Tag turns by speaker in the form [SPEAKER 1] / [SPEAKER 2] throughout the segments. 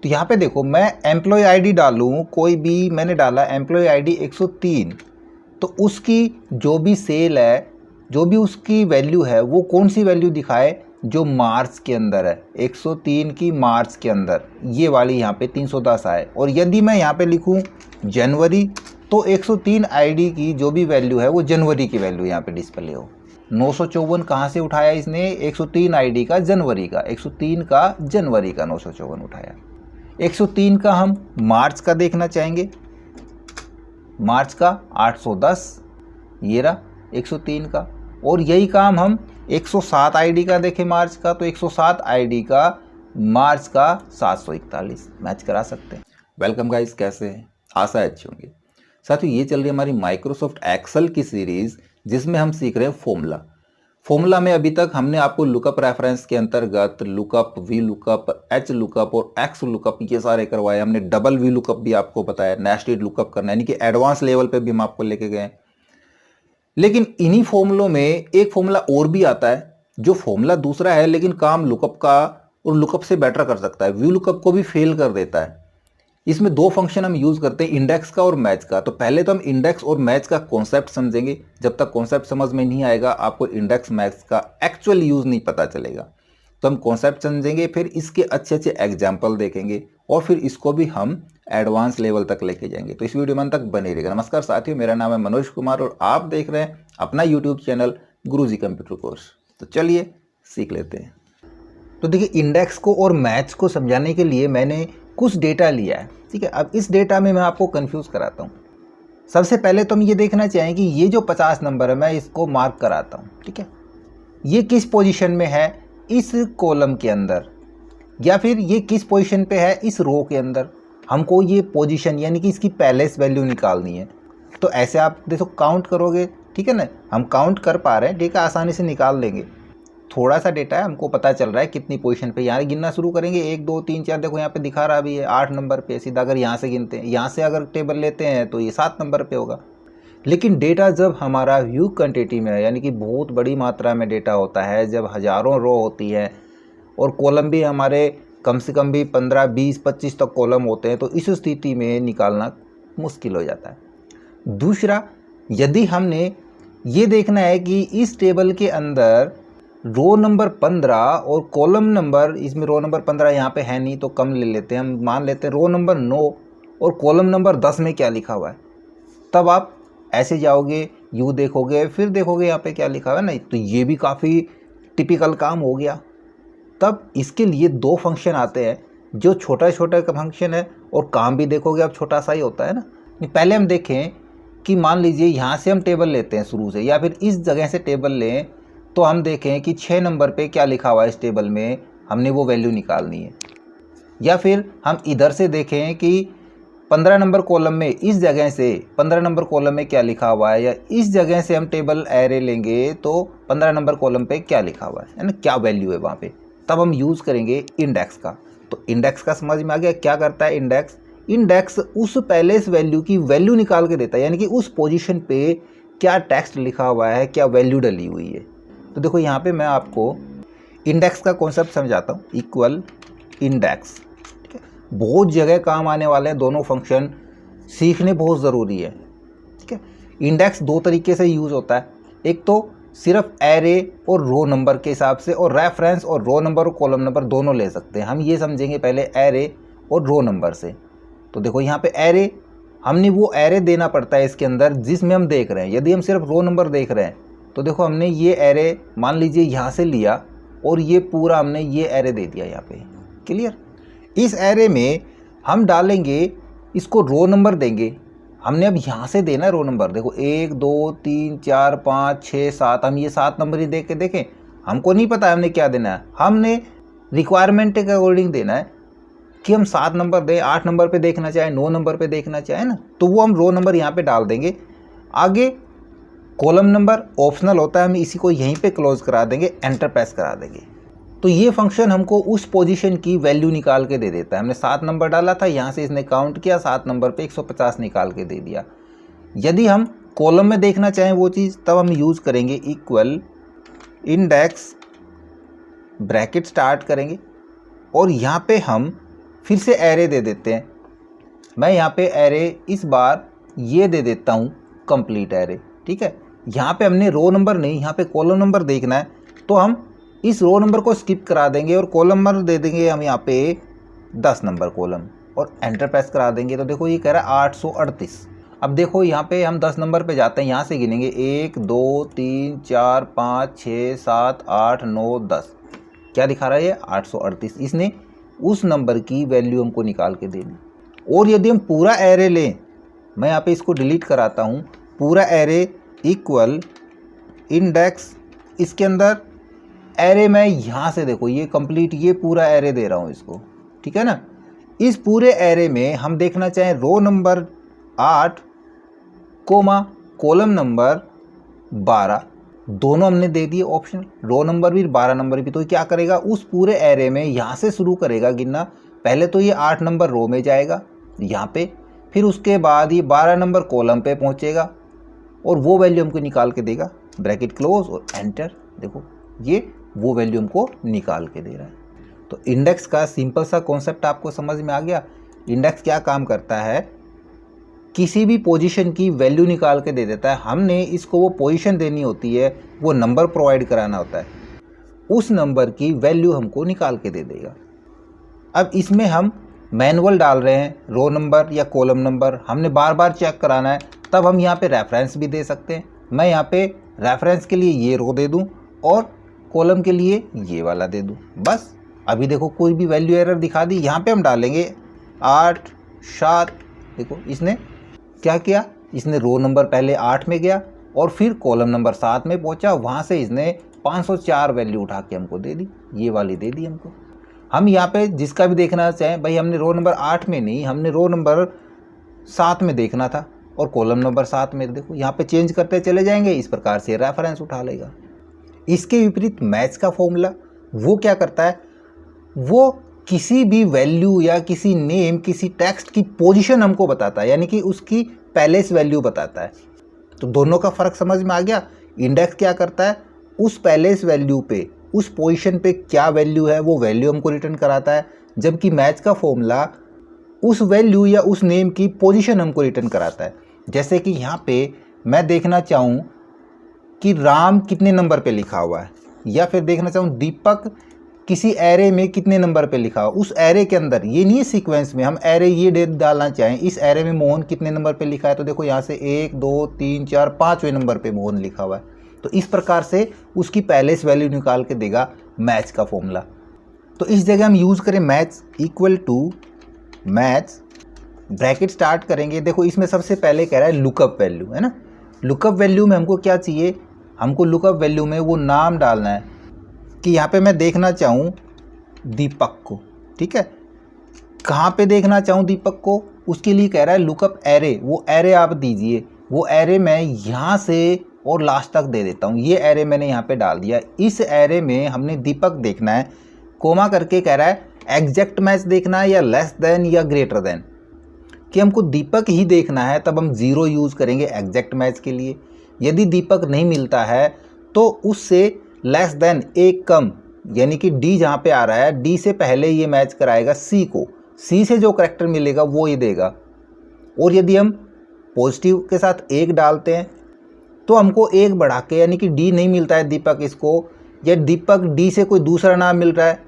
[SPEAKER 1] तो यहाँ पे देखो मैं एम्प्लॉय आईडी डालूँ कोई भी, मैंने डाला एम्प्लॉय आईडी 103, तो उसकी जो भी सेल है, जो भी उसकी वैल्यू है वो कौन सी वैल्यू दिखाए, जो मार्च के अंदर है, 103 की मार्च के अंदर ये वाली यहाँ पे 310 आए। और यदि मैं यहाँ पे लिखूँ जनवरी, तो 103 आईडी की जो भी वैल्यू है वो जनवरी की वैल्यू यहाँ पे डिस्प्ले हो। 954 कहाँ से उठाया इसने, 103 आईडी का जनवरी का, 103 का जनवरी का 954 उठाया। 103 का हम मार्च का देखना चाहेंगे, मार्च का 810, ये रहा 103 का। और यही काम हम 107 आईडी का देखें मार्च का, तो 107 आईडी का मार्च का 741 मैच करा सकते हैं। वेलकम गाइस, कैसे हैं, आशा है अच्छी होंगे। साथियों ये चल रही है हमारी माइक्रोसॉफ्ट एक्सेल की सीरीज़, जिसमें हम सीख रहे हैं फॉर्मूला में अभी तक हमने आपको लुकअप रेफरेंस के अंतर्गत lookup, V lookup, H lookup और एक्स लुकअप ये सारे करवाए। हमने डबल वी लुकअप भी आपको बताया, नेस्टेड लुकअप करना, यानी कि एडवांस लेवल पे भी हम आपको लेके गए। लेकिन इन्हीं फॉर्मूलों में एक फॉर्मूला और भी आता है, जो फॉर्मूला दूसरा है लेकिन काम लुकअप का और लुकअप से बेटर कर सकता है, वी लुकअप को भी फेल कर देता है। इसमें दो फंक्शन हम यूज़ करते हैं, इंडेक्स का और मैच का। तो पहले तो हम इंडेक्स और मैच का कॉन्सेप्ट समझेंगे। जब तक कॉन्सेप्ट समझ में नहीं आएगा आपको इंडेक्स मैच का एक्चुअल यूज़ नहीं पता चलेगा। तो हम कॉन्सेप्ट समझेंगे, फिर इसके अच्छे अच्छे एग्जाम्पल देखेंगे और फिर इसको भी हम एडवांस लेवल तक लेके जाएंगे। तो इस वीडियो में तक बने रहेगा। नमस्कार साथियों, मेरा नाम है मनोज कुमार और आप देख रहे हैं अपना यूट्यूब चैनल गुरुजी कंप्यूटर कोर्स। तो चलिए सीख लेते हैं। तो देखिए, इंडेक्स को और मैच को समझाने के लिए मैंने कुछ डेटा लिया है, ठीक है। अब इस डेटा में मैं आपको कंफ्यूज कराता हूँ। सबसे पहले तो हम ये देखना चाहें कि ये जो 50 नंबर है मैं इसको मार्क कराता हूँ, ठीक है। ये किस पोजीशन में है इस कॉलम के अंदर, या फिर ये किस पोजीशन पे है इस रो के अंदर। हमको ये पोजीशन यानी कि इसकी पैलेस वैल्यू निकालनी है। तो ऐसे आप देखो काउंट करोगे, ठीक है ना, हम काउंट कर पा रहे हैं, ठीक है, आसानी से निकाल लेंगे। थोड़ा सा डेटा है, हमको पता चल रहा है कितनी पोजीशन पे। यहाँ गिनना शुरू करेंगे 1 2 3 4, देखो यहाँ पे दिखा रहा भी है 8 नंबर पे। सीधा अगर यहाँ से गिनते हैं, यहाँ से अगर टेबल लेते हैं तो ये 7 नंबर पे होगा। लेकिन डेटा जब हमारा ह्यूज क्वांटिटी में है, यानी कि बहुत बड़ी मात्रा में डेटा होता है, जब हज़ारों रो होती है और कॉलम भी हमारे कम से कम भी 15 20 25 तक कॉलम होते हैं, तो इस स्थिति में निकालना मुश्किल हो जाता है। दूसरा, यदि हमने ये देखना है कि इस टेबल के अंदर रो नंबर 15 और कॉलम नंबर, इसमें रो नंबर 15 यहाँ पे है नहीं तो कम ले लेते हैं, हम मान लेते हैं रो नंबर 9 और कॉलम नंबर 10 में क्या लिखा हुआ है। तब आप ऐसे जाओगे, यू देखोगे, फिर देखोगे यहाँ पे क्या लिखा हुआ है ना, तो ये भी काफ़ी टिपिकल काम हो गया। तब इसके लिए दो फंक्शन आते हैं, जो छोटा छोटा फंक्शन है और काम भी देखोगे आप छोटा सा ही होता है ना। पहले हम देखें कि मान लीजिए यहाँ से हम टेबल लेते हैं शुरू से, या फिर इस जगह से टेबल लें, तो हम देखें कि 6 नंबर पे क्या लिखा हुआ है इस टेबल में, हमने वो वैल्यू निकालनी है। या फिर हम इधर से देखें कि 15 नंबर कॉलम में इस जगह से 15 नंबर कॉलम में क्या लिखा हुआ है, या इस जगह से हम टेबल एरे लेंगे तो 15 नंबर कॉलम पे क्या लिखा हुआ है ना, क्या वैल्यू है वहाँ पे। तब हम यूज़ करेंगे इंडेक्स का। तो इंडेक्स का समझ में आ गया क्या करता है इंडेक्स। इंडेक्स उस पैलेस वैल्यू की वैल्यू निकाल के देता है, यानी कि उस पोजीशन पे क्या टेक्स्ट लिखा हुआ है, क्या वैल्यू डली हुई है। तो देखो यहाँ पे मैं आपको इंडेक्स का कॉन्सेप्ट समझाता हूँ। इक्वल इंडेक्स, ठीक है, बहुत जगह काम आने वाले हैं, दोनों फंक्शन सीखने बहुत ज़रूरी है, ठीक है। इंडेक्स दो तरीके से यूज़ होता है, एक तो सिर्फ एरे और रो नंबर के हिसाब से, और रेफरेंस और रो नंबर और कॉलम नंबर दोनों ले सकते हैं। हम ये समझेंगे पहले एरे और रो नंबर से। तो देखो यहाँ पे एरे, हमने वो एरे देना पड़ता है इसके अंदर जिसमें हम देख रहे हैं। यदि हम सिर्फ रो नंबर देख रहे हैं तो देखो हमने ये एरे मान लीजिए यहाँ से लिया और ये पूरा हमने ये एरे दे दिया यहाँ पे, क्लियर। इस एरे में हम डालेंगे, इसको रो नंबर देंगे। हमने अब यहाँ से देना रो नंबर, देखो 1 2 3 4 5 6 7, हम ये 7 नंबर ही देख के देखें, हमको नहीं पता हमने क्या देना है। हमने रिक्वायरमेंट के अकॉर्डिंग देना है कि हम 7 नंबर दें, 8 नंबर पे देखना चाहें, 9 नंबर पे देखना चाहें ना, तो वो हम रो नंबर यहाँ पे डाल देंगे। आगे कॉलम नंबर ऑप्शनल होता है, हम इसी को यहीं पे क्लोज करा देंगे, एंटर प्रेस करा देंगे। तो ये फंक्शन हमको उस पोजीशन की वैल्यू निकाल के दे देता है। हमने 7 नंबर डाला था, यहाँ से इसने काउंट किया, 7 नंबर पे 150 निकाल के दे दिया। यदि हम कॉलम में देखना चाहें वो चीज़, तब हम यूज़ करेंगे इक्वल इंडेक्स, ब्रैकेट स्टार्ट करेंगे और यहाँ पे हम फिर से एरे दे देते हैं। मैं यहाँ पे एरे इस बार ये दे देता हूँ कंप्लीट एरे, ठीक है। यहाँ पे हमने रो नंबर नहीं, यहाँ पे कॉलम नंबर देखना है, तो हम इस रो नंबर को स्किप करा देंगे और कॉलम नंबर दे देंगे हम यहाँ पे 10 नंबर कॉलम और एंटर प्रेस करा देंगे। तो देखो ये कह रहा है 838। अब देखो यहाँ पे हम 10 नंबर पे जाते हैं, यहाँ से गिनेंगे 1 2 3 4 5 6 7 8 9 10। क्या दिखा रहा है ये 838। इसने उस नंबर की वैल्यू हमको निकाल के दे दी। और यदि हम पूरा एरे लें, मैं यहाँ पे इसको डिलीट कराता हूँ, पूरा एरे इक्वल इंडेक्स, इसके अंदर एरे में यहाँ से देखो ये कंप्लीट ये पूरा एरे दे रहा हूँ इसको, ठीक है ना। इस पूरे एरे में हम देखना चाहें row number 8 comma column number 12, दोनों हमने दे दिए ऑप्शन, रो नंबर भी 12 नंबर भी। तो क्या करेगा उस पूरे एरे में यहाँ से शुरू करेगा गिनना। पहले तो ये 8 नंबर रो में जाएगा यहाँ पे, फिर उसके बाद ये 12 नंबर कॉलम पे पहुँचेगा और वो वैल्यू हमको निकाल के देगा। ब्रैकेट क्लोज और एंटर। देखो ये वो वैल्यू हमको निकाल के दे रहा है। तो इंडेक्स का सिंपल सा कॉन्सेप्ट आपको समझ में आ गया। इंडेक्स क्या काम करता है, किसी भी पोजीशन की वैल्यू निकाल के दे देता है। हमने इसको वो पोजीशन देनी होती है, वो नंबर प्रोवाइड कराना होता है, उस नंबर की वैल्यू हमको निकाल के दे देगा। अब इसमें हम मैनुअल डाल रहे हैं, रो नंबर या कॉलम नंबर हमने बार बार चेक कराना है, तब हम यहाँ पे रेफरेंस भी दे सकते हैं। मैं यहाँ पे रेफरेंस के लिए ये रो दे दूँ और कॉलम के लिए ये वाला दे दूँ, बस। अभी देखो कोई भी वैल्यू एरर दिखा दी। यहाँ पे हम डालेंगे 8 7। देखो इसने क्या किया, इसने रो नंबर पहले 8 में गया और फिर कॉलम नंबर 7 में पहुंचा, वहां से इसने 504 वैल्यू उठा के हमको दे दी, ये वाली दे दी हमको। हम यहाँ पे जिसका भी देखना चाहें, भाई हमने रो नंबर 8 में नहीं, हमने रो नंबर 7 में देखना था और कॉलम नंबर 7 में, देखो यहाँ पे चेंज करते चले जाएंगे, इस प्रकार से रेफरेंस उठा लेगा। इसके विपरीत मैच का फॉर्मूला वो क्या करता है, वो किसी भी वैल्यू या किसी नेम, किसी टेक्स्ट की पोजीशन हमको बताता है, यानी कि उसकी पैलेस वैल्यू बताता है। तो दोनों का फ़र्क समझ में आ गया। इंडेक्स क्या करता है, उस पैलेस वैल्यू पे, उस पोजीशन पे क्या वैल्यू है वो वैल्यू हमको रिटर्न कराता है, जबकि मैच का फॉर्मूला उस वैल्यू या उस नेम की पोजीशन हमको रिटर्न कराता है। जैसे कि यहाँ पे मैं देखना चाहूँ कि राम कितने नंबर पे लिखा हुआ है, या फिर देखना चाहूँ दीपक किसी एरे में कितने नंबर पे लिखा हुआ, उस एरे के अंदर, ये नहीं है सीक्वेंस में, हम एरे ये डेट डालना चाहें, इस एरे में मोहन कितने नंबर पे लिखा है, तो देखो यहाँ से 1 2 3 4 5वें नंबर पे मोहन लिखा हुआ है। तो इस प्रकार से उसकी पैलेस वैल्यू निकाल के देगा मैच का फॉर्मूला। तो इस जगह हम यूज़ करें match equal to match, bracket start करेंगे। देखो इसमें सबसे पहले कह रहा है लुकअप वैल्यू, है ना। लुकअप वैल्यू में हमको क्या चाहिए, हमको लुकअप वैल्यू में वो नाम डालना है कि यहाँ पे मैं देखना चाहूँ दीपक को, ठीक है। कहाँ पे देखना चाहूँ दीपक को, उसके लिए कह रहा है लुकअप एरे, वो एरे आप दीजिए। वो एरे मैं यहाँ से और लास्ट तक दे देता हूँ, ये एरे मैंने यहाँ पे डाल दिया। इस एरे में हमने दीपक देखना है, कोमा करके कह रहा है एग्जैक्ट मैच देखना है या लेस देन या ग्रेटर देन, कि हमको दीपक ही देखना है, तब हम 0 यूज़ करेंगे एग्जैक्ट मैच के लिए। यदि दीपक नहीं मिलता है तो उससे लेस देन, एक कम, यानी कि डी जहाँ पे आ रहा है, डी से पहले ये मैच कराएगा सी को, सी से जो करैक्टर मिलेगा वो ही देगा। और यदि हम पॉजिटिव के साथ 1 डालते हैं तो हमको 1 बढ़ा के, यानी कि डी नहीं मिलता है दीपक इसको, या दीपक डी से कोई दूसरा नाम मिल रहा है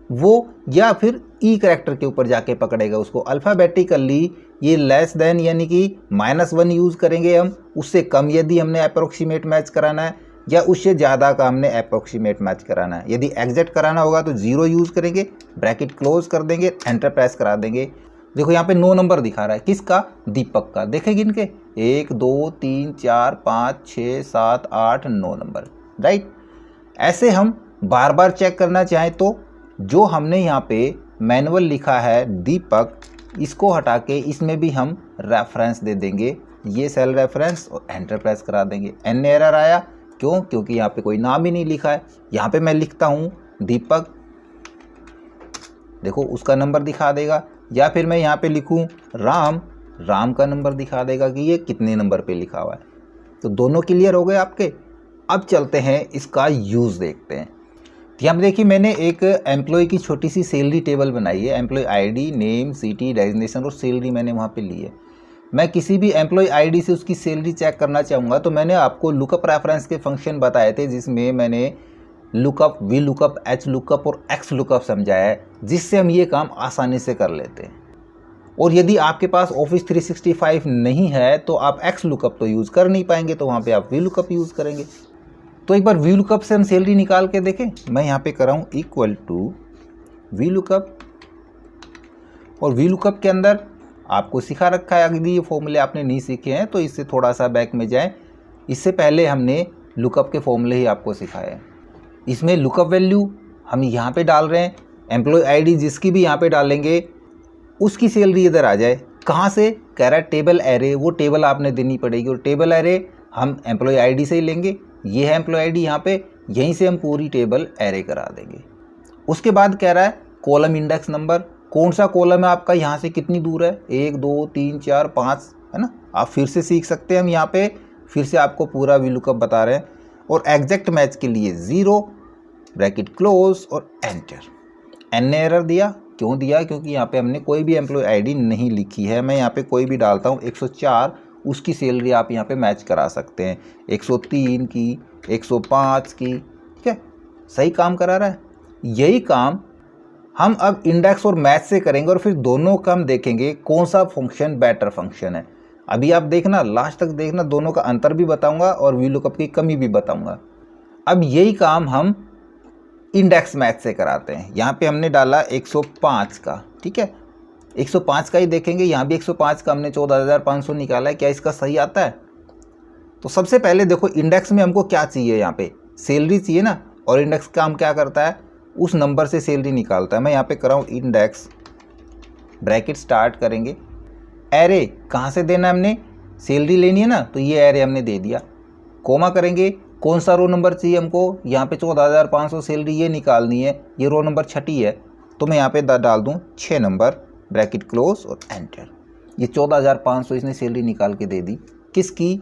[SPEAKER 1] वो, या फिर ई करैक्टर के ऊपर जाके पकड़ेगा उसको। अल्फ़ाबेटिकली ये लेस देन यानी कि -1 यूज़ करेंगे हम, उससे कम यदि हमने अप्रोक्सीमेट मैच कराना है, या उससे ज़्यादा का हमने अप्रोक्सीमेट मैच कराना है। यदि एग्जैक्ट कराना होगा तो 0 यूज़ करेंगे, ब्रैकेट क्लोज कर देंगे, एंटर प्रेस करा देंगे। देखो यहाँ पे 9 नंबर दिखा रहा है, किसका, दीपक का। देखेंगे इनके 1 2 3 4 5 6 7 8 9 नंबर, राइट। ऐसे हम बार बार चेक करना चाहें तो जो हमने यहाँ पे मैनुअल लिखा है दीपक, इसको हटा के इसमें भी हम रेफरेंस दे देंगे, ये सेल रेफरेंस, और एंटर प्रेस करा देंगे। एन एरर आया, क्यों, क्योंकि यहाँ पे कोई नाम ही नहीं लिखा है। यहाँ पे मैं लिखता हूँ दीपक, देखो उसका नंबर दिखा देगा, या फिर मैं यहाँ पे लिखूँ राम, राम का नंबर दिखा देगा कि ये कितने नंबर पे लिखा हुआ है। तो दोनों क्लियर हो गए आपके। अब चलते हैं इसका यूज़ देखते हैं। यहाँ पे देखिए मैंने एक एम्प्लॉय की छोटी सी सैलरी टेबल बनाई है। Employee ID, name, city, designation और सैलरी मैंने वहाँ पे ली है। मैं किसी भी एम्प्लॉय आईडी से उसकी सैलरी चेक करना चाहूँगा तो मैंने आपको लुकअप रेफरेंस के फंक्शन बताए थे, जिसमें मैंने lookup, V lookup, H lookup और एक्स लुकअप समझाया है, जिससे हम ये काम आसानी से कर लेते हैं। और यदि आपके पास ऑफिस 365 नहीं है तो आप एक्स लुकअप तो यूज़ कर नहीं पाएंगे, तो वहाँ पे आप वी लुकअप यूज़ करेंगे। तो एक बार वी लुकअप से हम सैलरी निकाल के देखें। मैं यहाँ पे कर रहा हूँ इक्वल टू वी लुकअप, और वी लुकअप के अंदर आपको सिखा रखा है। यदि ये फॉर्मूले आपने नहीं सीखे हैं तो इससे थोड़ा सा बैक में जाएं। इससे पहले हमने लुकअप के फॉर्मूले ही आपको सिखाए हैं। इसमें लुकअप वैल्यू हम यहाँ पे डाल रहे हैं, एम्प्लॉय आईडी जिसकी भी यहाँ पे डालेंगे उसकी सैलरी इधर आ जाए। कहाँ से कह रहा है, टेबल एरे, वो टेबल आपने देनी पड़ेगी। और टेबल एरे हम एम्प्लॉय आईडी से ही लेंगे। ये है एम्प्लॉय आईडी यहाँ पे, यहीं से हम पूरी टेबल एरे करा देंगे। उसके बाद कह रहा है कॉलम इंडेक्स नंबर, कौन सा कॉलम है आपका, यहाँ से कितनी दूर है, 1 2 3 4 5, है ना। आप फिर से सीख सकते हैं, हम यहाँ पे फिर से आपको पूरा वी लुकअप बता रहे हैं। और एग्जैक्ट मैच के लिए 0 ब्रैकेट क्लोज और एंटर। एन ने एरर दिया, क्यों दिया, क्योंकि यहाँ पे हमने कोई भी एम्प्लॉय आईडी नहीं लिखी है। मैं यहाँ पे कोई भी डालता हूँ, 104, उसकी सैलरी आप यहाँ पे मैच करा सकते हैं, 103 की, 105 की, ठीक है, सही काम करा रहा है। यही काम हम अब इंडेक्स और मैच से करेंगे, और फिर दोनों का हम देखेंगे कौन सा फंक्शन बेटर फंक्शन है। अभी आप देखना, लास्ट तक देखना, दोनों का अंतर भी बताऊंगा और वी लुकअप की कमी भी बताऊंगा। अब यही काम हम इंडेक्स मैच से कराते हैं। यहाँ पे हमने डाला 105 का, ठीक है, 105 का ही देखेंगे। यहाँ भी 105 का हमने 14,500 निकाला है। क्या इसका सही आता है? तो सबसे पहले देखो इंडेक्स में हमको क्या चाहिए, यहाँ पे सैलरी चाहिए ना, और इंडेक्स काम क्या करता है, उस नंबर से सैलरी निकालता है। मैं यहाँ पे कर रहा हूँ इंडेक्स, ब्रैकेट स्टार्ट करेंगे, एरे कहाँ से देना है हमने, सैलरी लेनी है ना, तो ये एरे हमने दे दिया। कोमा करेंगे, कौन सा रो नंबर चाहिए हमको, यहाँ पे 14,500 सैलरी ये निकालनी है, ये रो नंबर 6 है, तो मैं यहाँ पे डाल दूँ 6 नंबर, ब्रैकेट क्लोज और एंटर। ये 14,500 इसने सैलरी निकाल के दे दी। किसकी?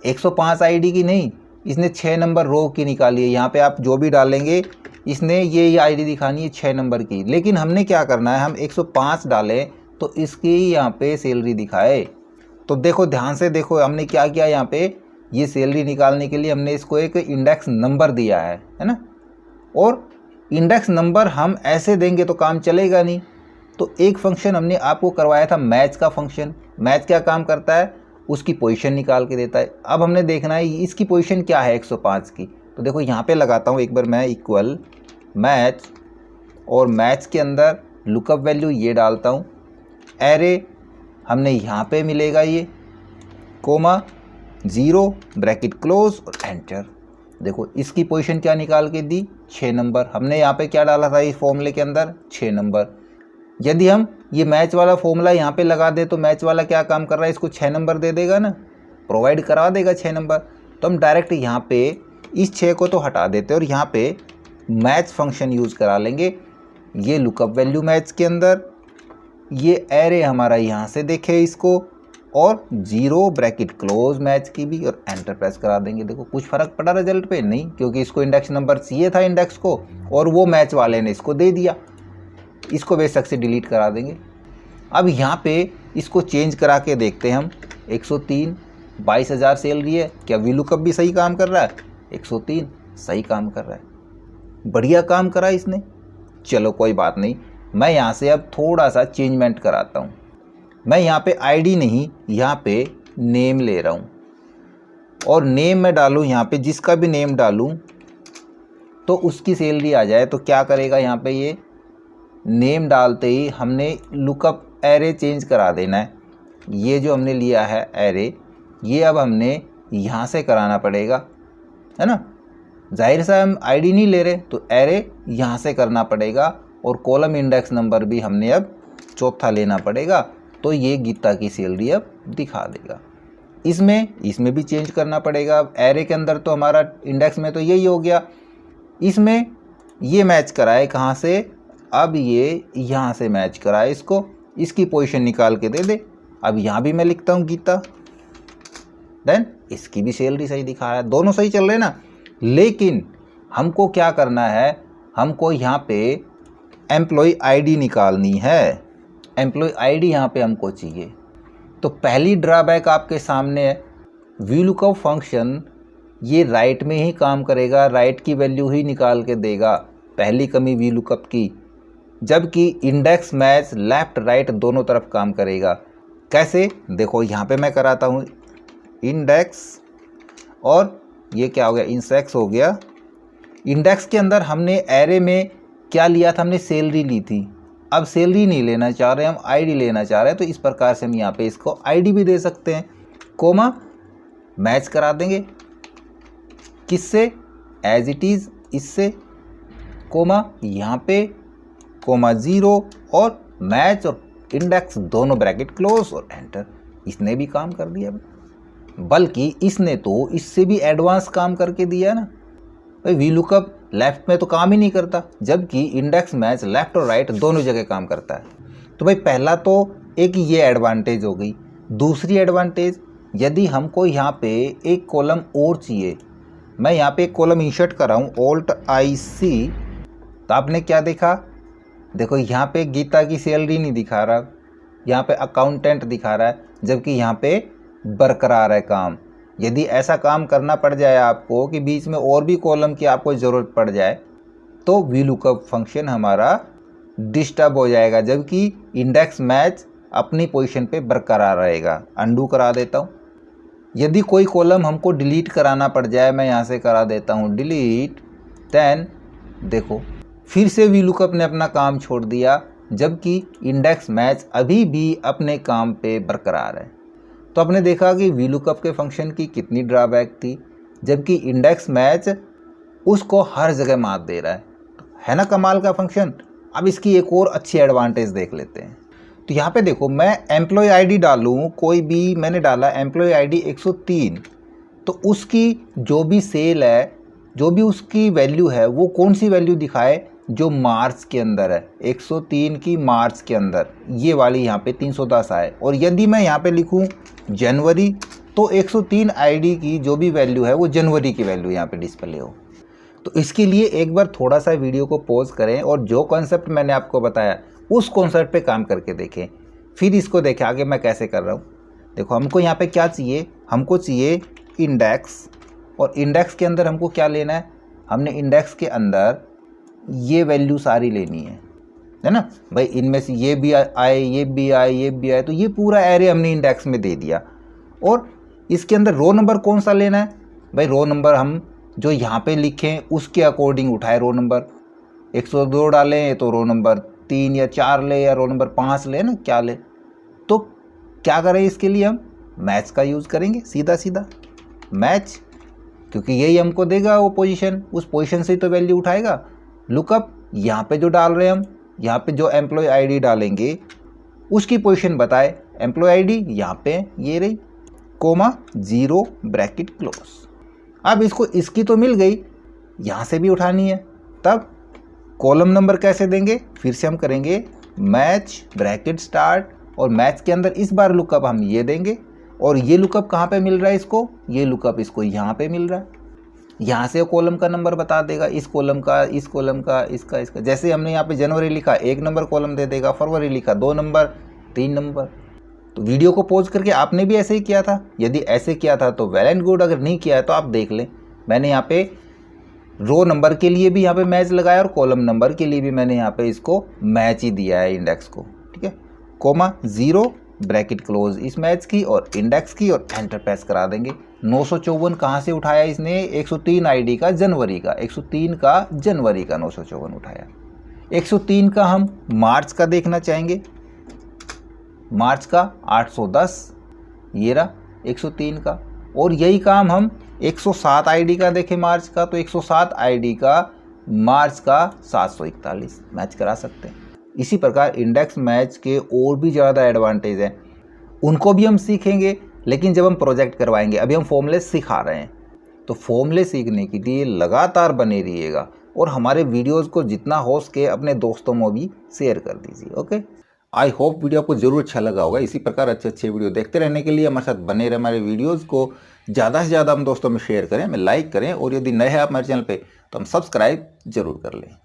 [SPEAKER 1] 105 आईडी की नहीं, इसने 6 नंबर रो की निकाली है। यहाँ पे आप जो भी डालेंगे, इसने ये आईडी दिखानी है 6 नंबर की। लेकिन हमने क्या करना है, हम 105 डालें तो इसकी यहाँ पे सैलरी दिखाए। तो देखो ध्यान से देखो, हमने क्या किया, यहाँ पे ये सैलरी निकालने के लिए हमने इसको एक इंडेक्स नंबर दिया है ना। और इंडेक्स नंबर हम ऐसे देंगे तो काम चलेगा नहीं। तो एक फंक्शन हमने आपको करवाया था मैच का फंक्शन। मैच क्या काम करता है, उसकी पोजीशन निकाल के देता है। अब हमने देखना है इसकी पोजीशन क्या है 105 की। तो देखो यहाँ पे लगाता हूँ एक बार मैं इक्वल मैच, और मैच के अंदर लुकअप वैल्यू ये डालता हूँ, एरे हमने यहाँ पे मिलेगा ये, कोमा 0 ब्रैकेट क्लोज और एंटर। देखो इसकी पोजीशन क्या निकाल के दी, 6 नंबर। हमने यहाँ पे क्या डाला था इस फॉर्मूले के अंदर, 6 नंबर। यदि हम ये मैच वाला फॉर्मूला यहाँ पे लगा दे तो मैच वाला क्या काम कर रहा है, इसको 6 नंबर दे देगा ना, प्रोवाइड करवा देगा 6 नंबर। तो हम डायरेक्ट यहाँ पे इस 6 को तो हटा देते और यहाँ पे मैच फंक्शन यूज़ करा लेंगे। ये लुकअप वैल्यू मैच के अंदर, ये एरे हमारा यहाँ से देखे इसको, और 0 ब्रैकेट क्लोज मैच की भी, और एंटर प्रेस करा देंगे। देखो कुछ फ़र्क पड़ा रिजल्ट पे? नहीं, क्योंकि इसको इंडेक्स नंबर चाहिए था इंडेक्स को, और वो मैच वाले ने इसको दे दिया। इसको बेशक से डिलीट करा देंगे। अब यहाँ पे इसको चेंज करा के देखते हैं हम, 103, 22,000 सैलरी है। क्या वी लुकअप भी सही काम कर रहा है? 103 सही काम कर रहा है, बढ़िया काम करा इसने। चलो कोई बात नहीं, मैं यहाँ से अब थोड़ा सा चेंजमेंट कराता हूँ। मैं यहाँ पे आईडी नहीं, यहाँ पे नेम ले रहा हूँ, और नेम में डालूँ यहाँ पे, जिसका भी नेम डालूँ तो उसकी सैलरी आ जाए। तो क्या करेगा, यहाँ पे ये नेम डालते ही हमने लुकअप एरे चेंज करा देना है। ये जो हमने लिया है एरे, ये अब हमने यहाँ से कराना पड़ेगा, है ना। जाहिर सा हम आईडी नहीं ले रहे, तो एरे यहाँ से करना पड़ेगा, और कॉलम इंडेक्स नंबर भी हमने अब चौथा लेना पड़ेगा। तो ये गीता की सैलरी अब दिखा देगा। इसमें भी चेंज करना पड़ेगा। अब एरे के अंदर तो हमारा इंडेक्स में तो यही हो गया, इसमें ये मैच कराए कहाँ से, अब ये यहाँ से मैच कराए इसको, इसकी पोजीशन निकाल के दे दे। अब यहाँ भी मैं लिखता हूँ गीता, देन इसकी भी सैलरी सही दिखा रहा है, दोनों सही चल रहे हैं ना। लेकिन हमको क्या करना है, हमको यहाँ पे एम्प्लॉय आईडी निकालनी है। एम्प्लॉय आईडी यहाँ पे हमको चाहिए। तो पहली ड्रॉबैक आपके सामने है, VLOOKUP फंक्शन ये राइट में ही काम करेगा, राइट की वैल्यू ही निकाल के देगा, पहली कमी VLOOKUP की। जबकि इंडेक्स मैच लेफ़्ट राइट दोनों तरफ काम करेगा। कैसे, देखो यहाँ पे मैं कराता हूँ, इंडेक्स और ये क्या हो गया, इंसेक्स हो गया। इंडेक्स के अंदर हमने एरे में क्या लिया था, हमने सैलरी ली थी। अब सैलरी नहीं लेना चाह रहे, हम आईडी लेना चाह रहे हैं, तो इस प्रकार से हम यहाँ पे इसको आईडी भी दे सकते हैं। कोमा मैच करा देंगे, किससे, एज इट इज़ इससे, कोमा यहाँ पे, कोमा 0 और मैच और इंडेक्स दोनों ब्रैकेट क्लोज और एंटर। इसने भी काम कर दिया, बल्कि इसने तो इससे भी एडवांस काम करके दिया ना भाई। VLOOKUP लेफ्ट में तो काम ही नहीं करता, जबकि इंडेक्स मैच लेफ्ट और राइट दोनों जगह काम करता है। तो भाई पहला तो एक ये एडवांटेज हो गई। दूसरी एडवांटेज, यदि हमको यहाँ पे एक कॉलम और चाहिए, मैं यहाँ पे एक कॉलम इंसर्ट कर रहा हूँ Alt+IC, तो आपने क्या देखा, देखो यहाँ पे गीता की सैलरी नहीं दिखा रहा, यहाँ पे अकाउंटेंट दिखा रहा है, जबकि यहाँ पे बरकरार है काम। यदि ऐसा काम करना पड़ जाए आपको कि बीच में और भी कॉलम की आपको ज़रूरत पड़ जाए, तो VLOOKUP फंक्शन हमारा डिस्टर्ब हो जाएगा, जबकि इंडेक्स मैच अपनी पोजीशन पे बरकरार रहेगा। अंडू करा देता हूँ। यदि कोई कॉलम हमको डिलीट कराना पड़ जाए, मैं यहाँ से करा देता हूँ डिलीट, देन देखो फिर से VLOOKUP ने अपना काम छोड़ दिया, जबकि इंडेक्स मैच अभी भी अपने काम पे बरकरार है। तो आपने देखा कि VLOOKUP के फंक्शन की कितनी ड्रॉबैक थी, जबकि इंडेक्स मैच उसको हर जगह मात दे रहा है ना कमाल का फंक्शन। अब इसकी एक और अच्छी एडवांटेज देख लेते हैं। तो यहाँ पे देखो, मैं एम्प्लॉय आईडी डालूँ, कोई भी मैंने डाला एम्प्लॉय आईडी 103, तो उसकी जो भी सेल है, जो भी उसकी वैल्यू है, वो कौन सी वैल्यू दिखाए, जो मार्च के अंदर है, 103 की मार्च के अंदर, ये वाली यहाँ पे 310 आए। और यदि मैं यहाँ पे लिखूँ जनवरी, तो 103 आईडी की जो भी वैल्यू है वो जनवरी की वैल्यू यहाँ पे डिस्प्ले हो। तो इसके लिए एक बार थोड़ा सा वीडियो को पॉज करें और जो कॉन्सेप्ट मैंने आपको बताया उस कॉन्सेप्ट पे काम करके देखें, फिर इसको देखें आगे मैं कैसे कर रहा हूँ। देखो हमको यहाँ पे क्या चाहिए, हमको चाहिए इंडेक्स, और इंडेक्स के अंदर हमको क्या लेना है, हमने इंडेक्स के अंदर ये वैल्यू सारी लेनी है ना भाई। इनमें से ये भी आए, ये भी आए, ये भी आए, तो ये पूरा एरे हमने इंडेक्स में दे दिया। और इसके अंदर रो नंबर कौन सा लेना है भाई, रो नंबर हम जो यहाँ पे लिखें उसके अकॉर्डिंग उठाए। रो नंबर 102 डालें तो रो नंबर 3 या 4 ले, या रो नंबर 5 ले ना, क्या ले। तो क्या करें, इसके लिए हम मैच का यूज़ करेंगे, सीधा सीधा मैच, क्योंकि यही हमको देगा वो पोजीशन, उस पोजीशन से ही तो वैल्यू उठाएगा। लुकअप यहाँ पे जो डाल रहे हैं हम, यहाँ पे जो एम्प्लॉय आईडी डालेंगे उसकी पोजीशन बताए। एम्प्लॉय आईडी यहाँ पे ये रही, कोमा 0 ब्रैकेट क्लोज। अब इसको इसकी तो मिल गई, यहाँ से भी उठानी है, तब कॉलम नंबर कैसे देंगे, फिर से हम करेंगे मैच ब्रैकेट स्टार्ट, और मैच के अंदर इस बार लुकअप हम ये देंगे। और ये लुकअप कहाँ पे मिल रहा है इसको, ये लुकअप इसको यहाँ पे मिल रहा है। यहाँ से कॉलम का नंबर बता देगा, इस कॉलम का, इस कॉलम का, इसका, इसका। जैसे हमने यहाँ पे जनवरी लिखा 1 नंबर कॉलम दे देगा, फरवरी लिखा 2 नंबर, 3 नंबर। तो वीडियो को पॉज करके आपने भी ऐसे ही किया था, यदि ऐसे किया था तो वेल एंड गुड, अगर नहीं किया है तो आप देख लें। मैंने यहाँ पे रो नंबर के लिए भी यहाँ पे मैच लगाया और कॉलम नंबर के लिए भी मैंने यहाँ पे इसको मैच ही दिया है, इंडेक्स को, ठीक है। कोमा 0 ब्रैकेट क्लोज इस मैच की और इंडेक्स की, और एंटर प्रेस करा देंगे। 954 कहाँ से उठाया इसने, 103 आईडी का जनवरी का, 103 का जनवरी का 954 उठाया। 103 का हम मार्च का देखना चाहेंगे, मार्च का 810, ये रहा 103 का। और यही काम हम 107 आईडी का देखें मार्च का, तो 107 आईडी का मार्च का 741 मैच करा सकते हैं। इसी प्रकार इंडेक्स मैच के और भी ज़्यादा एडवांटेज हैं, उनको भी हम सीखेंगे, लेकिन जब हम प्रोजेक्ट करवाएंगे। अभी हम फॉर्मूले सिखा रहे हैं, तो फॉर्मूले सीखने के लिए लगातार बने रहिएगा और हमारे वीडियोज़ को जितना हो सके अपने दोस्तों में भी शेयर कर दीजिए। ओके, आई होप वीडियो आपको जरूर अच्छा लगा होगा। इसी प्रकार अच्छे अच्छे वीडियो देखते रहने के लिए हमारे साथ बने रहे। हमारे वीडियोज़ को ज़्यादा से ज़्यादा हम दोस्तों में शेयर करें, हमें लाइक करें, और यदि नए हैं आप हमारे चैनल पे तो हम सब्सक्राइब जरूर कर लें।